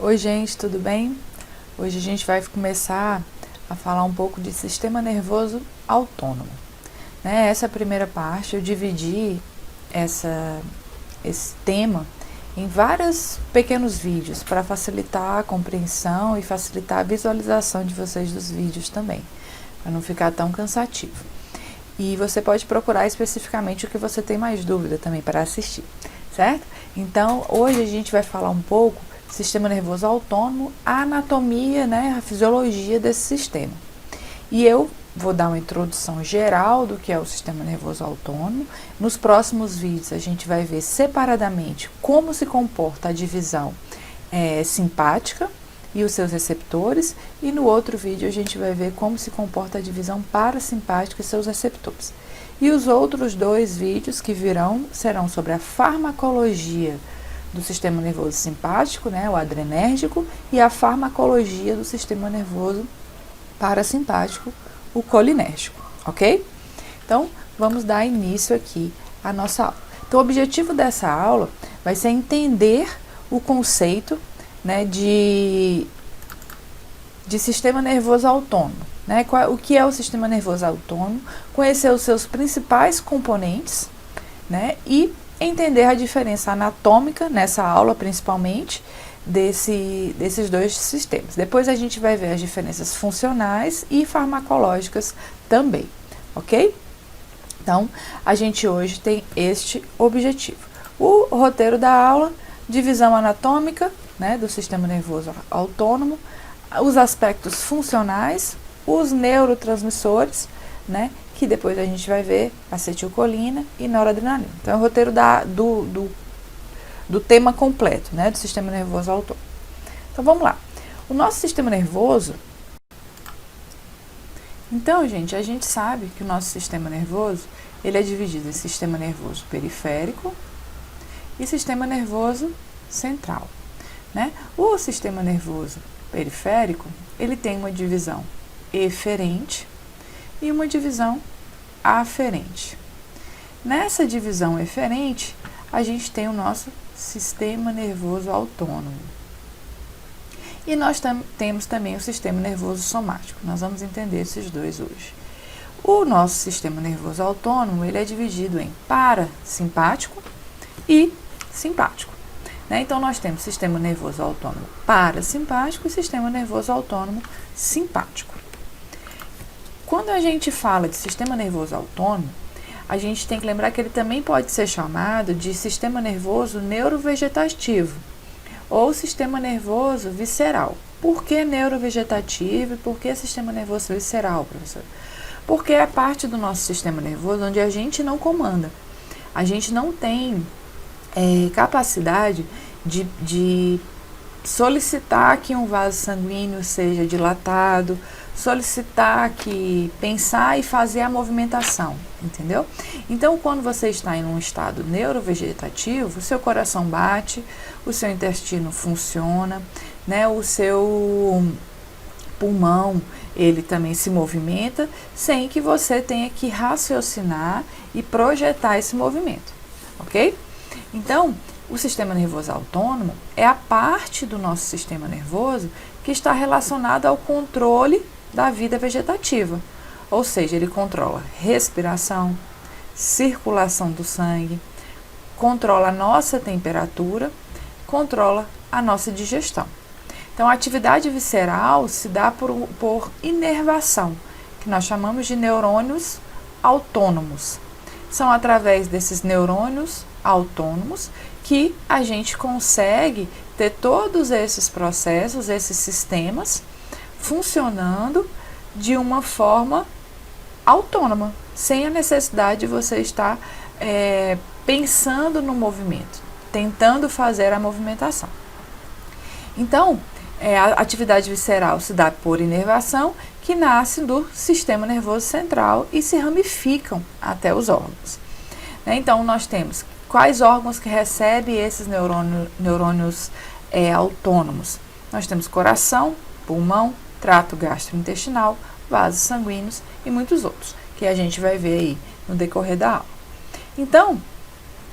Oi gente, tudo bem? Hoje a gente vai começar a falar um pouco de sistema nervoso autônomo. Essa primeira parte eu dividi esse tema em vários pequenos vídeos para facilitar a compreensão e facilitar a visualização de vocês dos vídeos também, para não ficar tão cansativo. E você pode procurar especificamente o que você tem mais dúvida também para assistir, certo? Então, hoje a gente vai falar um pouco do sistema nervoso autônomo, a anatomia, a fisiologia desse sistema. E eu vou dar uma introdução geral do que é o sistema nervoso autônomo. Nos próximos vídeos a gente vai ver separadamente como se comporta a divisão simpática e os seus receptores, e no outro vídeo a gente vai ver como se comporta a divisão parasimpática e seus receptores. E os outros dois vídeos que virão serão sobre a farmacologia do sistema nervoso simpático, o adrenérgico, e a farmacologia do sistema nervoso parasimpático, o colinérgico, ok? Então, vamos dar início aqui à nossa aula. Então, o objetivo dessa aula vai ser entender o conceito de sistema nervoso autônomo. O que é o sistema nervoso autônomo, conhecer os seus principais componentes, e entender a diferença anatômica nessa aula, principalmente, desses dois sistemas. Depois a gente vai ver as diferenças funcionais e farmacológicas também, ok? Então, a gente hoje tem este objetivo. O roteiro da aula: divisão anatômica, do sistema nervoso autônomo, os aspectos funcionais, os neurotransmissores, que depois a gente vai ver acetilcolina e noradrenalina. Então, é o roteiro do tema completo, do sistema nervoso autônomo. Então, vamos lá. O nosso sistema nervoso... Então, gente, a gente sabe que o nosso sistema nervoso, ele é dividido em sistema nervoso periférico e sistema nervoso central. O sistema nervoso periférico, ele tem uma divisão eferente e uma divisão aferente. Nessa divisão eferente, a gente tem o nosso sistema nervoso autônomo. E nós temos também o sistema nervoso somático. Nós vamos entender esses dois hoje. O nosso sistema nervoso autônomo, ele é dividido em parasimpático e simpático. Então, nós temos sistema nervoso autônomo parasimpático e sistema nervoso autônomo simpático. Quando a gente fala de sistema nervoso autônomo, a gente tem que lembrar que ele também pode ser chamado de sistema nervoso neurovegetativo ou sistema nervoso visceral. Por que neurovegetativo e por que sistema nervoso visceral, professor? Porque é parte do nosso sistema nervoso onde a gente não comanda. A gente não tem capacidade de solicitar que um vaso sanguíneo seja dilatado, solicitar pensar e fazer a movimentação, entendeu? Então, quando você está em um estado neurovegetativo, o seu coração bate, o seu intestino funciona, o seu pulmão, ele também se movimenta, sem que você tenha que raciocinar e projetar esse movimento, ok? Então, o sistema nervoso autônomo é a parte do nosso sistema nervoso que está relacionado ao controle da vida vegetativa. Ou seja, ele controla respiração, circulação do sangue, controla a nossa temperatura, controla a nossa digestão. Então, a atividade visceral se dá por inervação, que nós chamamos de neurônios autônomos. São através desses neurônios autônomos que a gente consegue ter todos esses processos, esses sistemas funcionando de uma forma autônoma, sem a necessidade de você estar pensando no movimento, tentando fazer a movimentação. Então, a atividade visceral se dá por inervação, que nasce do sistema nervoso central e se ramificam até os órgãos. Então, nós temos quais órgãos que recebem esses neurônios autônomos. Nós temos coração, pulmão, trato gastrointestinal, vasos sanguíneos e muitos outros, que a gente vai ver aí no decorrer da aula. Então,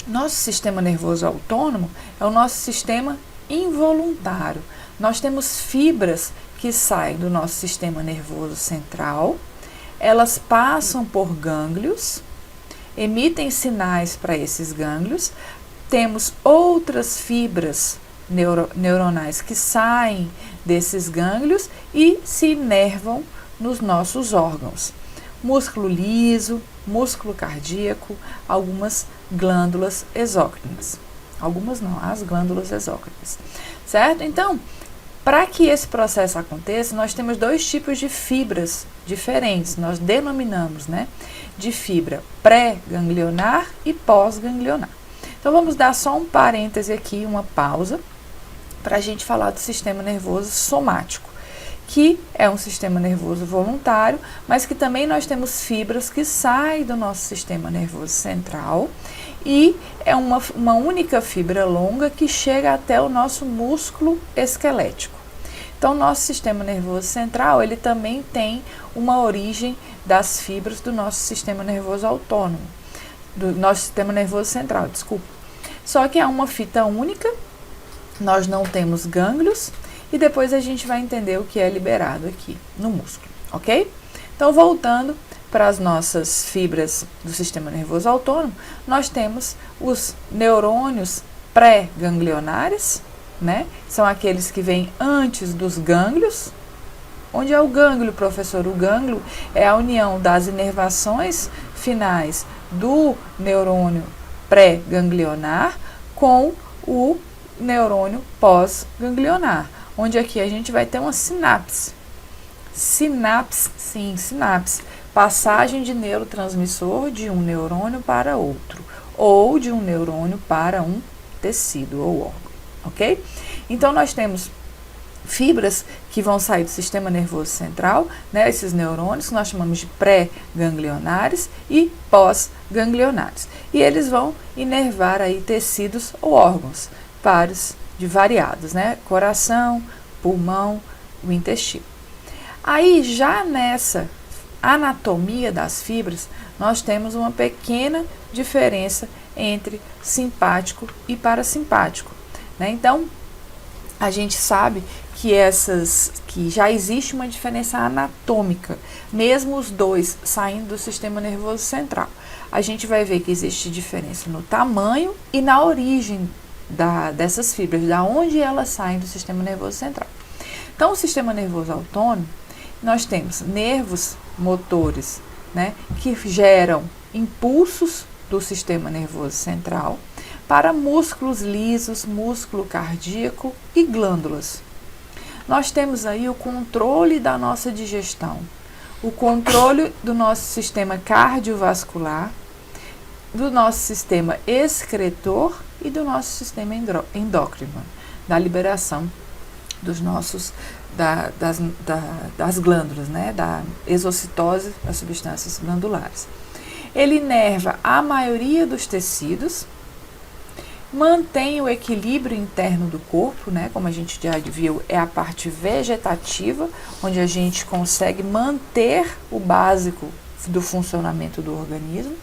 nosso sistema nervoso autônomo é o nosso sistema involuntário. Nós temos fibras que saem do nosso sistema nervoso central, elas passam por gânglios, emitem sinais para esses gânglios. Temos outras fibras neuronais que saem desses gânglios e se inervam nos nossos órgãos. Músculo liso, músculo cardíaco, algumas glândulas exócrinas. Algumas não, as glândulas exócrinas. Certo? Então, para que esse processo aconteça, nós temos dois tipos de fibras diferentes. Nós denominamos, né, de fibra pré-ganglionar e pós-ganglionar. Então, vamos dar só um parêntese aqui, uma pausa, para a gente falar do sistema nervoso somático, que é um sistema nervoso voluntário, mas que também nós temos fibras que saem do nosso sistema nervoso central e é uma única fibra longa que chega até o nosso músculo esquelético. Então, nosso sistema nervoso central, ele também tem uma origem das fibras do nosso sistema nervoso autônomo, do nosso sistema nervoso central, desculpa. Só que é uma fita única, nós não temos gânglios, e depois a gente vai entender o que é liberado aqui no músculo, ok? Então, voltando para as nossas fibras do sistema nervoso autônomo, nós temos os neurônios pré-ganglionares, né? São aqueles que vêm antes dos gânglios. Onde é o gânglio, professor? O gânglio é a união das inervações finais do neurônio pré-ganglionar com o neurônio pós-ganglionar, onde aqui a gente vai ter uma sinapse. Sinapse, sim, sinapse. Passagem de neurotransmissor de um neurônio para outro, ou de um neurônio para um tecido ou órgão, ok? Então, nós temos fibras que vão sair do sistema nervoso central, né, esses neurônios que nós chamamos de pré-ganglionares e pós-ganglionares. E eles vão inervar aí tecidos ou órgãos, vários de variados, né? Coração, pulmão, o intestino. Aí, já nessa anatomia das fibras, nós temos uma pequena diferença entre simpático e parasimpático, né? Então, a gente sabe que já existe uma diferença anatômica, mesmo os dois saindo do sistema nervoso central. A gente vai ver que existe diferença no tamanho e na origem dessas fibras, da onde elas saem do sistema nervoso central. Então, o sistema nervoso autônomo, nós temos nervos motores, né, que geram impulsos do sistema nervoso central para músculos lisos, músculo cardíaco e glândulas. Nós temos aí o controle da nossa digestão, o controle do nosso sistema cardiovascular, do nosso sistema excretor e do nosso sistema endócrino, da liberação dos nossos, das glândulas, né, da exocitose das substâncias glandulares. Ele inerva a maioria dos tecidos, mantém o equilíbrio interno do corpo, né, como a gente já viu, é a parte vegetativa, onde a gente consegue manter o básico do funcionamento do organismo.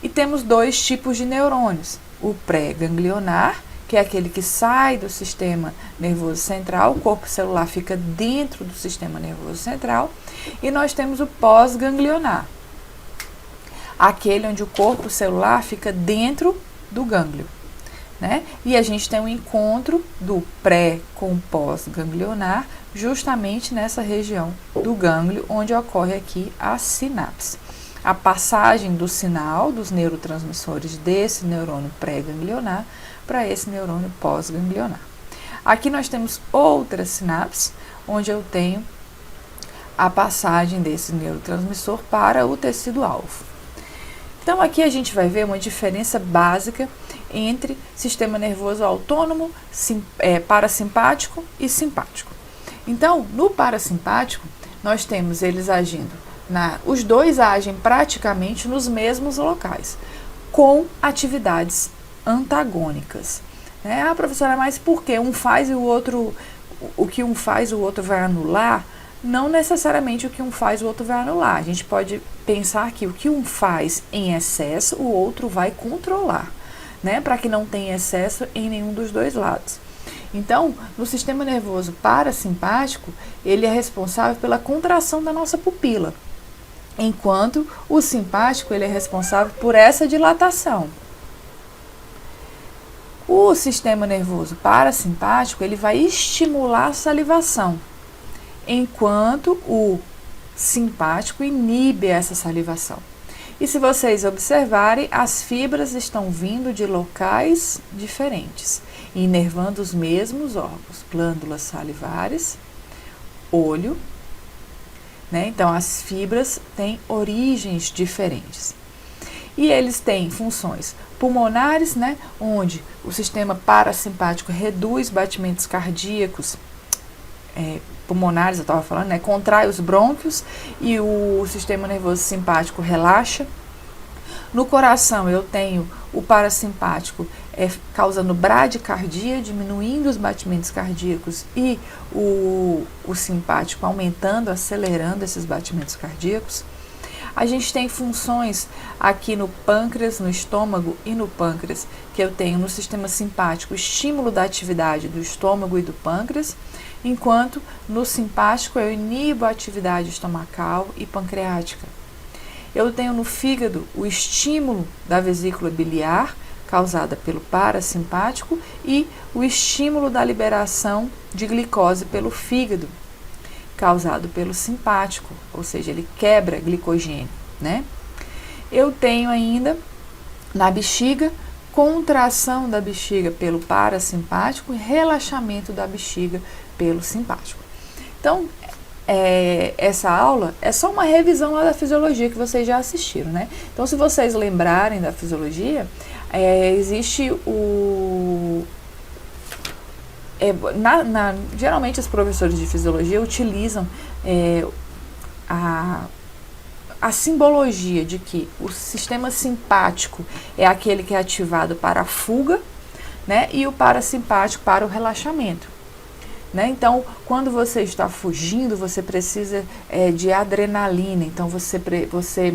E temos dois tipos de neurônios, o pré-ganglionar, que é aquele que sai do sistema nervoso central, o corpo celular fica dentro do sistema nervoso central, e nós temos o pós-ganglionar, aquele onde o corpo celular fica dentro do gânglio, né? E a gente tem um encontro do pré com o pós-ganglionar justamente nessa região do gânglio, onde ocorre aqui a sinapse. A passagem do sinal dos neurotransmissores desse neurônio pré-ganglionar para esse neurônio pós-ganglionar. Aqui nós temos outra sinapse, onde eu tenho a passagem desse neurotransmissor para o tecido-alvo. Então, aqui a gente vai ver uma diferença básica entre sistema nervoso autônomo, parasimpático e simpático. Então, no parasimpático, nós temos eles agindo, os dois agem praticamente nos mesmos locais, com atividades antagônicas. Ah, professora, mas por que um faz e o outro, o que um faz o outro vai anular? Não necessariamente o que um faz o outro vai anular. A gente pode pensar que o que um faz em excesso, o outro vai controlar, né? Para que não tenha excesso em nenhum dos dois lados. Então, no sistema nervoso parasimpático, ele é responsável pela contração da nossa pupila, enquanto o simpático ele é responsável por essa dilatação. O sistema nervoso parasimpático ele vai estimular a salivação, enquanto o simpático inibe essa salivação. E se vocês observarem, as fibras estão vindo de locais diferentes, inervando os mesmos órgãos, glândulas salivares, olho, né? Então as fibras têm origens diferentes. E eles têm funções pulmonares, né? Onde o sistema parasimpático reduz batimentos cardíacos, pulmonares, eu estava falando, né? Contrai os brônquios e o sistema nervoso simpático relaxa. No coração eu tenho o parasimpático causando bradicardia, diminuindo os batimentos cardíacos, e o simpático aumentando, acelerando esses batimentos cardíacos. A gente tem funções aqui no pâncreas, no estômago e no pâncreas, que eu tenho no sistema simpático estímulo da atividade do estômago e do pâncreas, enquanto no simpático eu inibo a atividade estomacal e pancreática. Eu tenho no fígado o estímulo da vesícula biliar, causada pelo parasimpático, e o estímulo da liberação de glicose pelo fígado, causado pelo simpático, ou seja, ele quebra glicogênio, né? Eu tenho ainda na bexiga contração da bexiga pelo parasimpático e relaxamento da bexiga pelo simpático. Então, essa aula é só uma revisão lá da fisiologia que vocês já assistiram, né? Então, se vocês lembrarem da fisiologia, existe geralmente os professores de fisiologia utilizam a simbologia de que o sistema simpático é aquele que é ativado para a fuga, né, e o parasimpático para o relaxamento. Né? Então, quando você está fugindo, você precisa de adrenalina. Então, você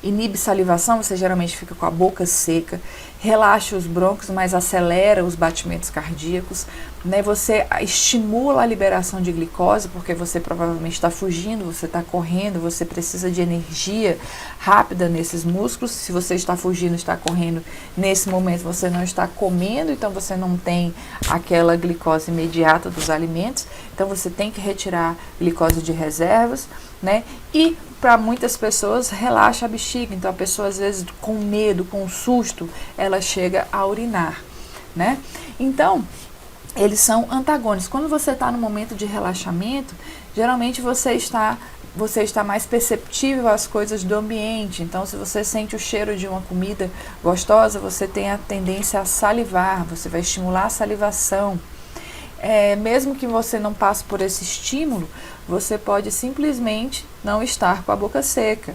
inibe salivação, você geralmente fica com a boca seca, relaxa os brônquios, mas acelera os batimentos cardíacos, né? Você estimula a liberação de glicose, porque você provavelmente está fugindo, você está correndo, você precisa de energia rápida nesses músculos. Se você está fugindo, está correndo, nesse momento você não está comendo, então você não tem aquela glicose imediata dos alimentos, então você tem que retirar glicose de reservas, né? E para muitas pessoas relaxa a bexiga, então a pessoa às vezes com medo, com susto, ela chega a urinar, né? Então, eles são antagônicos. Quando você está no momento de relaxamento, geralmente você está mais perceptível às coisas do ambiente. Então, se você sente o cheiro de uma comida gostosa, você tem a tendência a salivar, você vai estimular a salivação. Mesmo que você não passe por esse estímulo, você pode simplesmente não estar com a boca seca,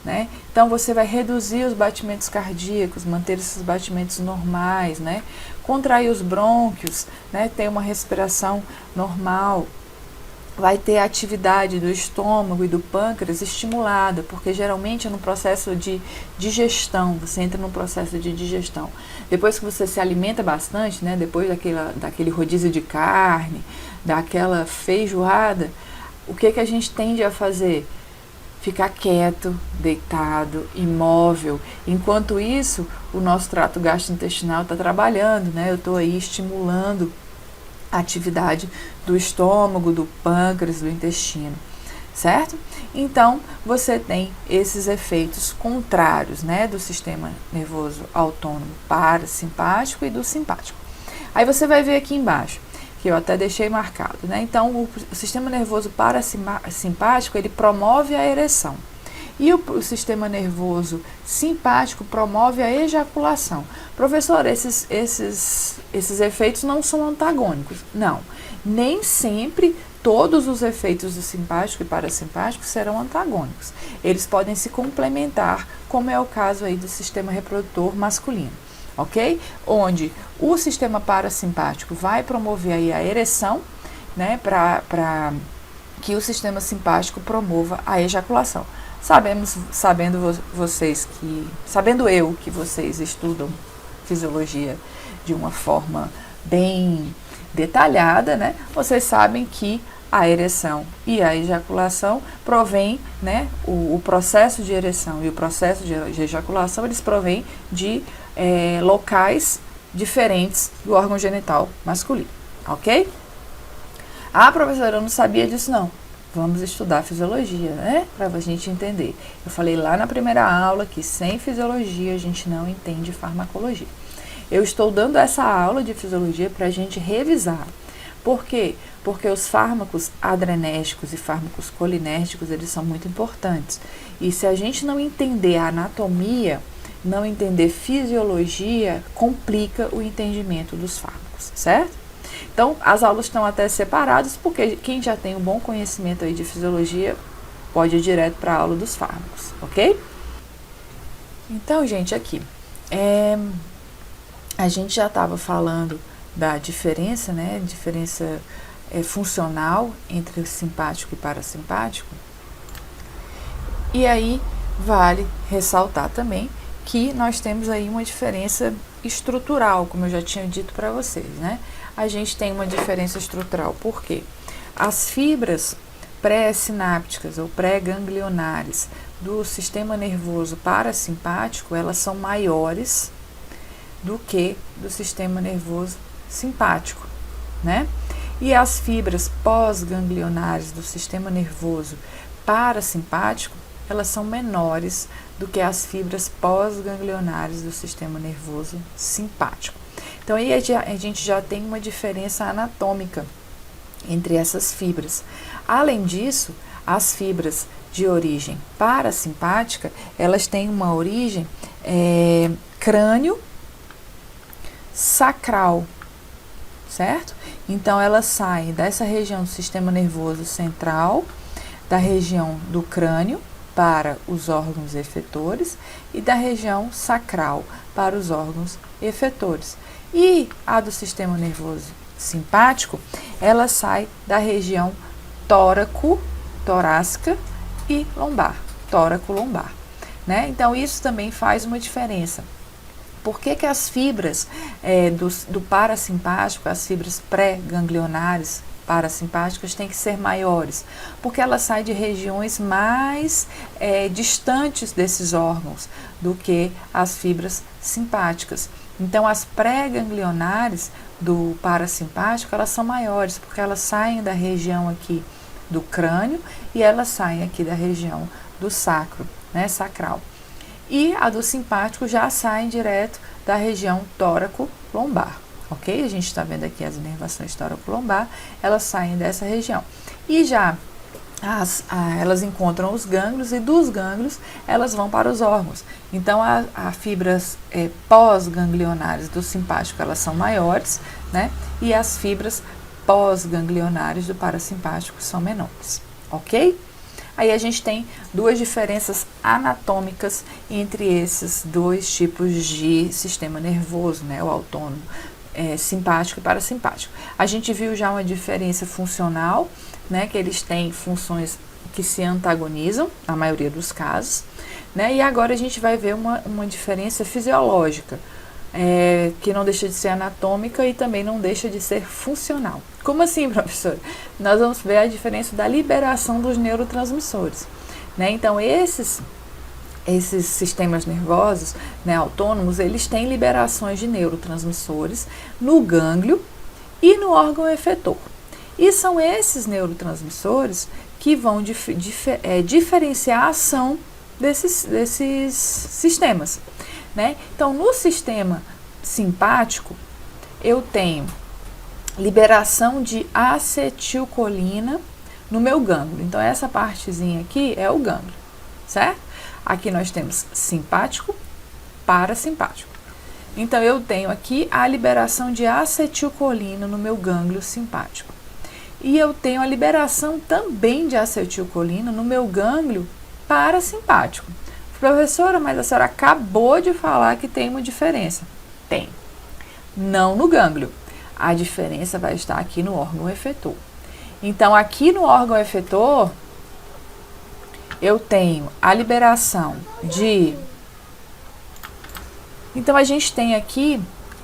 né? Então você vai reduzir os batimentos cardíacos, manter esses batimentos normais, né? Contrair os brônquios, né? Ter uma respiração normal. Vai ter a atividade do estômago e do pâncreas estimulada, porque geralmente é no processo de digestão, você entra no processo de digestão. Depois que você se alimenta bastante, né, depois daquele rodízio de carne, daquela feijoada, o que a gente tende a fazer? Ficar quieto, deitado, imóvel. Enquanto isso, o nosso trato gastrointestinal está trabalhando, né? Eu estou aí estimulando a atividade do estômago, do pâncreas, do intestino, certo? Então, você tem esses efeitos contrários, né, do sistema nervoso autônomo parasimpático e do simpático. Aí você vai ver aqui embaixo, que eu até deixei marcado, né? Então, o sistema nervoso parasimpático, ele promove a ereção. E o sistema nervoso simpático promove a ejaculação. Professor, esses efeitos não são antagônicos. Não, nem sempre todos os efeitos do simpático e parasimpático serão antagônicos. Eles podem se complementar, como é o caso aí do sistema reprodutor masculino, ok? Onde o sistema parasimpático vai promover aí a ereção, né, para que o sistema simpático promova a ejaculação. Sabendo eu que vocês estudam fisiologia de uma forma bem detalhada, né? Vocês sabem que a ereção e a ejaculação provém, né? O processo de ereção e o processo de ejaculação, eles provêm de locais diferentes do órgão genital masculino, ok? Ah, professora, eu não sabia disso não. Vamos estudar fisiologia, né? Para a gente entender. Eu falei lá na primeira aula que sem fisiologia a gente não entende farmacologia. Eu estou dando essa aula de fisiologia para a gente revisar. Por quê? Porque os fármacos adrenérgicos e fármacos colinérgicos, eles são muito importantes. E se a gente não entender a anatomia, não entender fisiologia, complica o entendimento dos fármacos, certo? Então, as aulas estão até separadas, porque quem já tem um bom conhecimento aí de fisiologia pode ir direto para a aula dos fármacos, ok? Então, gente, aqui, a gente já estava falando da diferença, né? Diferença funcional entre simpático e parasimpático. E aí, vale ressaltar também que nós temos aí uma diferença estrutural, como eu já tinha dito para vocês, né? A gente tem uma diferença estrutural, porque as fibras pré-sinápticas ou pré-ganglionares do sistema nervoso parasimpático, elas são maiores do que do sistema nervoso simpático, né? E as fibras pós-ganglionares do sistema nervoso parasimpático, elas são menores do que as fibras pós-ganglionares do sistema nervoso simpático. Então, aí a gente já tem uma diferença anatômica entre essas fibras. Além disso, as fibras de origem parasimpática, elas têm uma origem crânio sacral, certo? Então, elas saem dessa região do sistema nervoso central, da região do crânio para os órgãos efetores e da região sacral para os órgãos efetores. E a do sistema nervoso simpático, ela sai da região torácica e lombar, tóraco-lombar, né? Então, isso também faz uma diferença. Por que as fibras do parasimpático, as fibras pré-ganglionares parasimpáticas têm que ser maiores? Porque elas saem de regiões mais distantes desses órgãos do que as fibras simpáticas. Então, as pré-ganglionares do parasimpático, elas são maiores, porque elas saem da região aqui do crânio e elas saem aqui da região do sacro, né, sacral. E a do simpático já sai direto da região tóraco-lombar, ok? A gente está vendo aqui as inervações tóraco-lombar, elas saem dessa região. E já elas encontram os gânglios e dos gânglios elas vão para os órgãos. Então, as fibras pós-ganglionares do simpático, elas são maiores, né? E as fibras pós-ganglionares do parasimpático são menores, ok? Aí a gente tem duas diferenças anatômicas entre esses dois tipos de sistema nervoso, né? O autônomo, simpático e parasimpático. A gente viu já uma diferença funcional, né? Que eles têm funções que se antagonizam, na maioria dos casos, né? E agora a gente vai ver uma diferença fisiológica, que não deixa de ser anatômica e também não deixa de ser funcional. Como assim, professora? Nós vamos ver a diferença da liberação dos neurotransmissores, né? Então, esses sistemas nervosos, né, autônomos, eles têm liberações de neurotransmissores no gânglio e no órgão efetor. E são esses neurotransmissores que vão diferenciar a ação desses sistemas, né? Então, no sistema simpático, eu tenho liberação de acetilcolina no meu gânglio. Então, essa partezinha aqui é o gânglio, certo? Aqui nós temos simpático, parasimpático. Então, eu tenho aqui a liberação de acetilcolina no meu gânglio simpático. E eu tenho a liberação também de acetilcolina no meu gânglio parasimpático. Professora, mas a senhora acabou de falar que tem uma diferença. Tem. Não no gânglio. A diferença vai estar aqui no órgão efetor. Então, aqui no órgão efetor, eu tenho a liberação de... Então, a gente tem aqui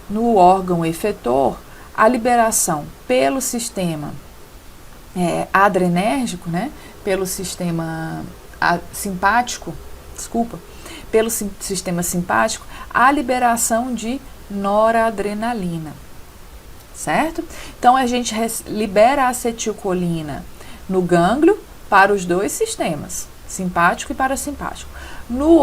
no órgão efetor a liberação pelo sistema adrenérgico, né? Pelo sistema simpático, pelo sistema simpático, a liberação de noradrenalina, certo? Então, a gente libera a acetilcolina no gânglio para os dois sistemas, simpático e parasimpático. No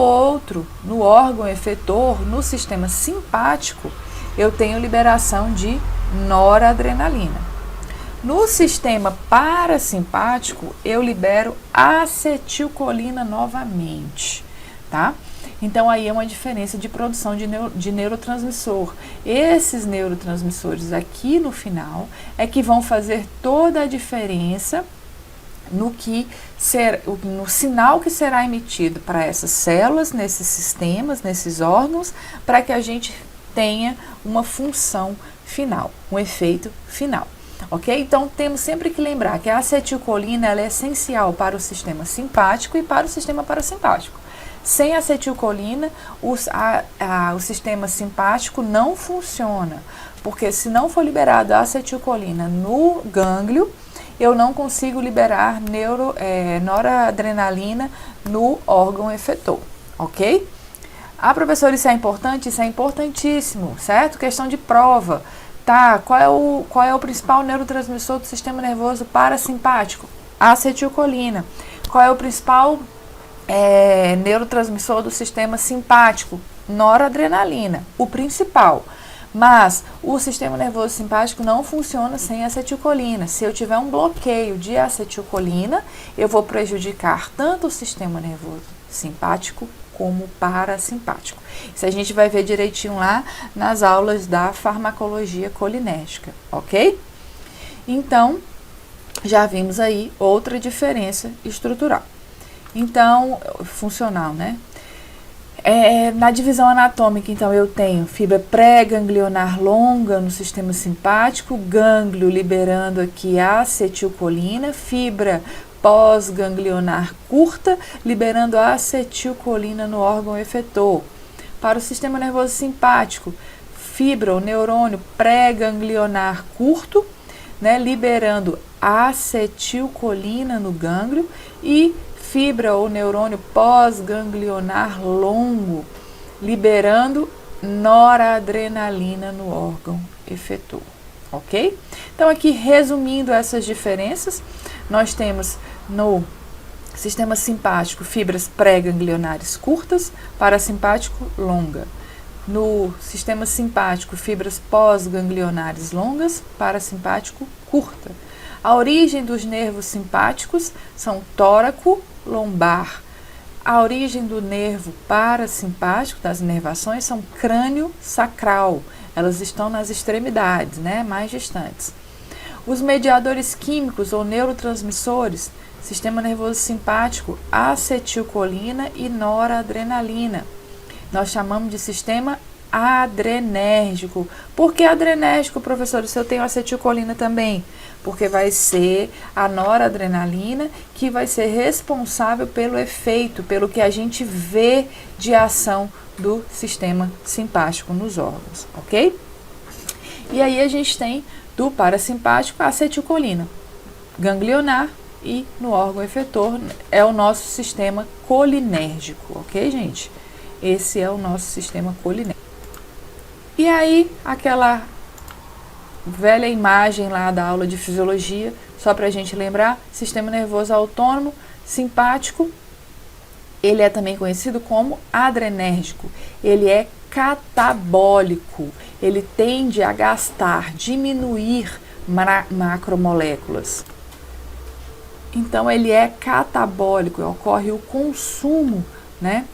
órgão efetor, no sistema simpático, eu tenho liberação de noradrenalina. No sistema parasimpático, eu libero acetilcolina novamente, tá? Então, aí é uma diferença de produção de neurotransmissor. Esses neurotransmissores aqui no final é que vão fazer toda a diferença no sinal que será emitido para essas células, nesses sistemas, nesses órgãos, para que a gente tenha uma função final, um efeito final. Ok? Então, temos sempre que lembrar que a acetilcolina ela é essencial para o sistema simpático e para o sistema parasimpático. Sem acetilcolina, o sistema simpático não funciona, porque se não for liberada a acetilcolina no gânglio, eu não consigo liberar noradrenalina no órgão efetor, ok? Ah, professor, isso é importante? Isso é importantíssimo, certo? Questão de prova. Tá, qual é o principal neurotransmissor do sistema nervoso parasimpático? A acetilcolina. Qual é o principal neurotransmissor do sistema simpático? Noradrenalina, o principal. Mas o sistema nervoso simpático não funciona sem acetilcolina. Se eu tiver um bloqueio de acetilcolina, eu vou prejudicar tanto o sistema nervoso simpático como parasimpático. Isso a gente vai ver direitinho lá nas aulas da farmacologia colinérgica, ok? Então, já vimos aí outra diferença estrutural. Então, funcional, né? Na divisão anatômica, então, eu tenho fibra pré-ganglionar longa no sistema simpático, gânglio liberando aqui a acetilcolina, fibra pós-ganglionar curta, liberando a acetilcolina no órgão efetor. Para o sistema nervoso simpático, fibra ou neurônio pré-ganglionar curto, né, liberando acetilcolina no gânglio, e fibra ou neurônio pós-ganglionar longo, liberando noradrenalina no órgão efetor, ok? Então, aqui resumindo essas diferenças, nós temos no sistema simpático fibras pré-ganglionares curtas, parasimpático longa. No sistema simpático, fibras pós-ganglionares longas, parasimpático curta. A origem dos nervos simpáticos são tóraco, lombar. A origem do nervo parasimpático, das inervações, são crânio sacral. Elas estão nas extremidades, né, mais distantes. Os mediadores químicos ou neurotransmissores, sistema nervoso simpático, acetilcolina e noradrenalina. Nós chamamos de sistema adrenérgico. Por que adrenérgico, professor, se eu tenho acetilcolina também? Porque vai ser a noradrenalina que vai ser responsável pelo efeito, pelo que a gente vê de ação do sistema simpático nos órgãos, ok? E aí a gente tem do parasimpático a acetilcolina, ganglionar, e no órgão efetor é o nosso sistema colinérgico, ok, gente? Esse é o nosso sistema colinérgico. E aí, aquela velha imagem lá da aula de fisiologia, só para a gente lembrar, sistema nervoso autônomo, simpático, ele é também conhecido como adrenérgico, ele é catabólico, ele tende a gastar, diminuir macromoléculas. Então, ele é catabólico, ocorre o consumo, né,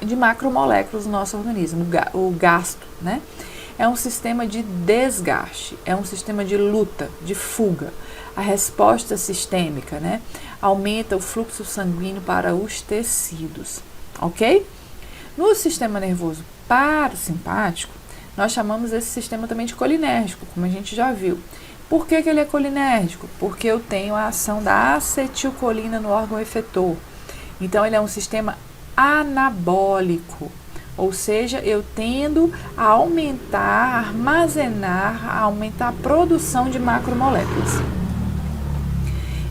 de macromoléculas no nosso organismo, o gasto, né? É um sistema de desgaste, é um sistema de luta, de fuga. A resposta sistêmica, né, aumenta o fluxo sanguíneo para os tecidos, ok? No sistema nervoso parasimpático, nós chamamos esse sistema também de colinérgico, como a gente já viu. Por que ele é colinérgico? Porque eu tenho a ação da acetilcolina no órgão efetor. Então, ele é um sistema anabólico. ou seja, eu tendo a aumentar, a armazenar, a aumentar a produção de macromoléculas.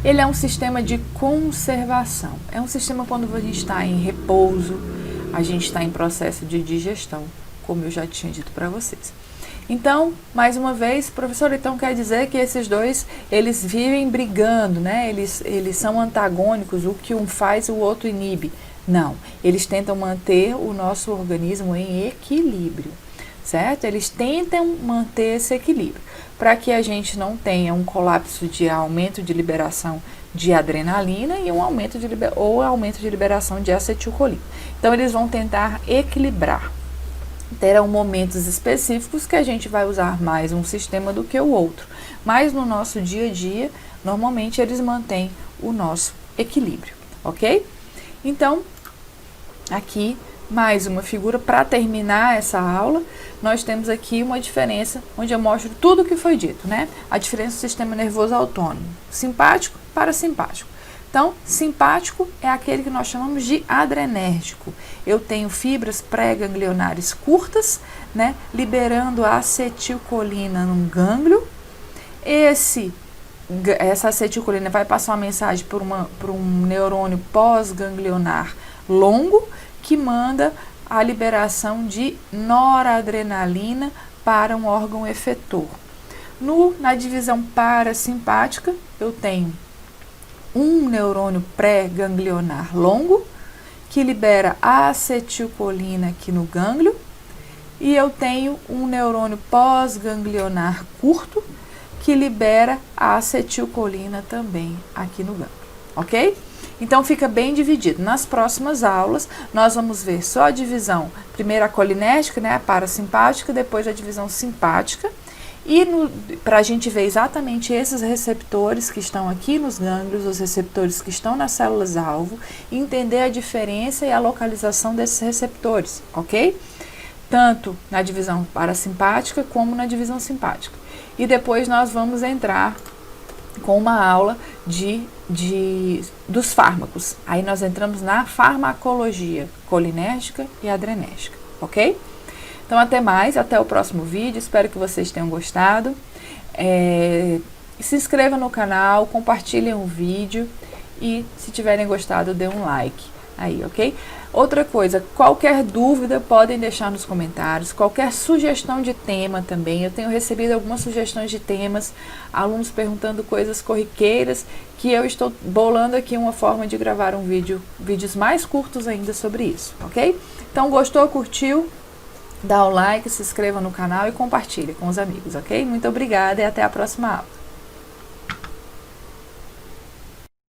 Ele é um sistema de conservação, é um sistema quando a gente está em repouso, a gente está em processo de digestão, como eu já tinha dito para vocês. Então, mais uma vez, professor, então quer dizer que esses dois, eles vivem brigando, né? Eles são antagônicos, o que um faz, o outro inibe. Não, eles tentam manter o nosso organismo em equilíbrio, certo? Eles tentam manter esse equilíbrio, para que a gente não tenha um colapso de aumento de liberação de adrenalina e um aumento de liberação de acetilcolina. Então, eles vão tentar equilibrar. Terão momentos específicos que a gente vai usar mais um sistema do que o outro, mas no nosso dia a dia, normalmente eles mantêm o nosso equilíbrio, ok? Então, aqui mais uma figura para terminar essa aula. Nós temos aqui uma diferença onde eu mostro tudo o que foi dito, né? A diferença do sistema nervoso autônomo, simpático, parasimpático. Então, simpático é aquele que nós chamamos de adrenérgico. Eu tenho fibras pré-ganglionares curtas, né, liberando a acetilcolina num gânglio. Essa acetilcolina vai passar uma mensagem por um neurônio pós-ganglionar longo, que manda a liberação de noradrenalina para um órgão efetor. Na divisão parasimpática, eu tenho um neurônio pré-ganglionar longo, que libera a acetilcolina aqui no gânglio, e eu tenho um neurônio pós-ganglionar curto, que libera a acetilcolina também aqui no gânglio, ok? Então, fica bem dividido. Nas próximas aulas, nós vamos ver só a divisão, primeiro a colinérgica, né, a parasimpática, depois a divisão simpática, e para a gente ver exatamente esses receptores que estão aqui nos gânglios, os receptores que estão nas células-alvo, entender a diferença e a localização desses receptores, ok? Tanto na divisão parasimpática como na divisão simpática. E depois nós vamos entrar com uma aula dos fármacos. Aí nós entramos na farmacologia colinérgica e adrenérgica, ok? Então, até mais, até o próximo vídeo, espero que vocês tenham gostado. Se inscrevam no canal, compartilhem o vídeo e, se tiverem gostado, dê um like aí, ok? Outra coisa, qualquer dúvida podem deixar nos comentários, qualquer sugestão de tema também. Eu tenho recebido algumas sugestões de temas, alunos perguntando coisas corriqueiras, que eu estou bolando aqui uma forma de gravar vídeos mais curtos ainda sobre isso, ok? Então, gostou, curtiu? Dá o like, se inscreva no canal e compartilhe com os amigos, ok? Muito obrigada e até a próxima aula.